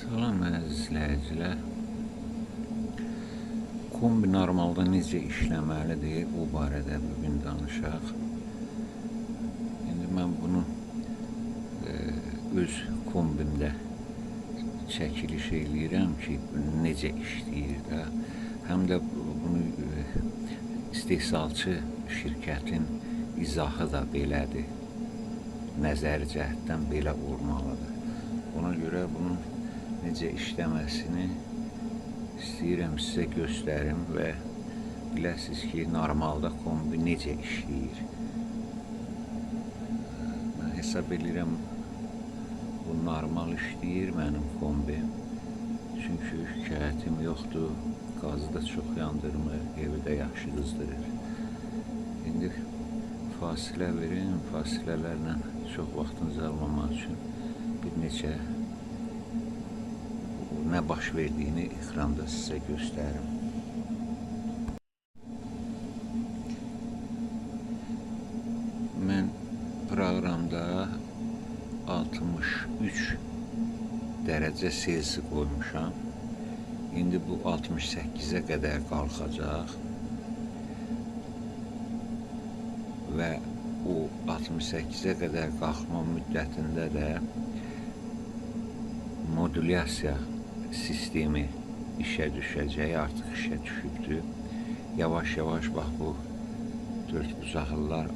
Salam əziz izləyicilər. Kombi normalda necə işləməlidir, o barədə bugün danışaq. İndi mən bunu öz kombimdə çəkiliş eləyirəm ki, necə işləyir də. Həm də bunu istehsalçı şirkətin izahı da belədir. Nəzəri cəhətdən belə olmalıdır. Ona görə bunun necə işləməsini istəyirəm sizə göstərim və biləsiniz ki, normalda kombi necə işləyir. Mən hesab edirəm, bu normal işləyir mənim kombi. Çünki şikayətim yoxdur, qazı da çox yandırmır, evi də yaxşı qızdırır. İndi fasilə verin, fasilələrlə çox vaxtınızı almamaq üçün bir neçə nə baş verdiyini ekranda sizə göstərim. Mən proqramda 63 dərəcə Selsi qoymuşam. İndi bu 68-ə qədər qalxacaq və o 68-ə qədər qalxma müddətində də modulyasiya sistemi işə düşəcək, artıq işə düşübdür. Yavaş-yavaş bax bu dördbucaqlılar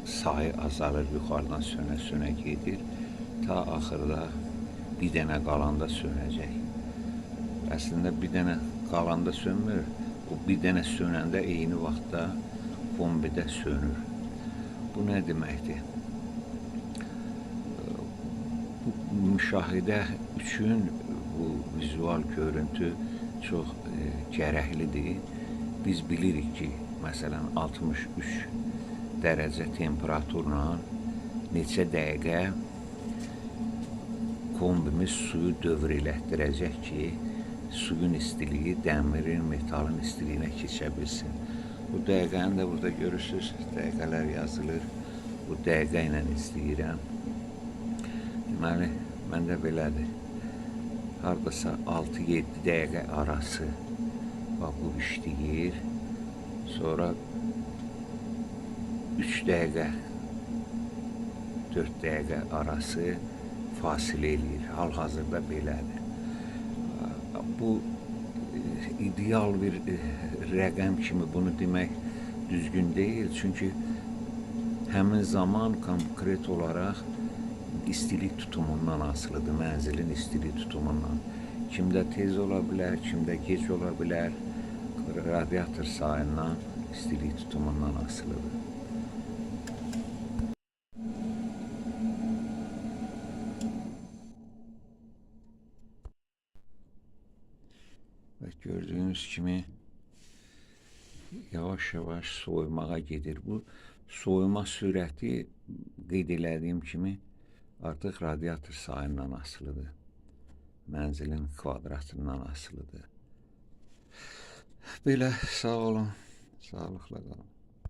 sayı azalır, yuxarıdan sönə-sönə gedir. Ta axırda bir dənə qalanda sönəcək. Əslində bir dənə qalanda sönmür, o bir dənə sönəndə eyni vaxtda kombidə sönür. Bu nə deməkdir? Bu müşahidə üçün bu vizual görüntü çox gərəklidir. Biz bilirik ki, məsələn 63 dərəcə temperaturla neçə dəqiqə kombimiz suyu dövr elətdirəcək ki, suyun istiliyi dəmirin, metalın istiliyinə keçə bilsin. Bu dəqiqəni də burada görürsünüz, dəqiqələr yazılır. Bu dəqiqə ilə istəyirəm. Deməli, məndə belədir. Hardasa 6-7 dəqiqə arası bax bu işləyir. Sonra 3 dəqiqə, 4 dəqiqə arası fasilə eləyir. Hal-hazırda belədir. Bu ideal bir rəqəm kimi bunu demək düzgün deyil. Çünki həmin zaman konkret olaraq istilik tutumundan asılıdır, mənzilin istilik tutumundan. Kimdə tez ola bilər, kimdə gec ola bilər, radiator sayından, istilik tutumundan asılıdır. Və gördüyünüz kimi yavaş-yavaş soyumağa gedir. Bu soyuma sürəti qeyd elədiyim kimi artıq radiator sayından asılıdır. Mənzilin kvadratından asılıdır. Belə, sağ olun, sağlıqla qalın.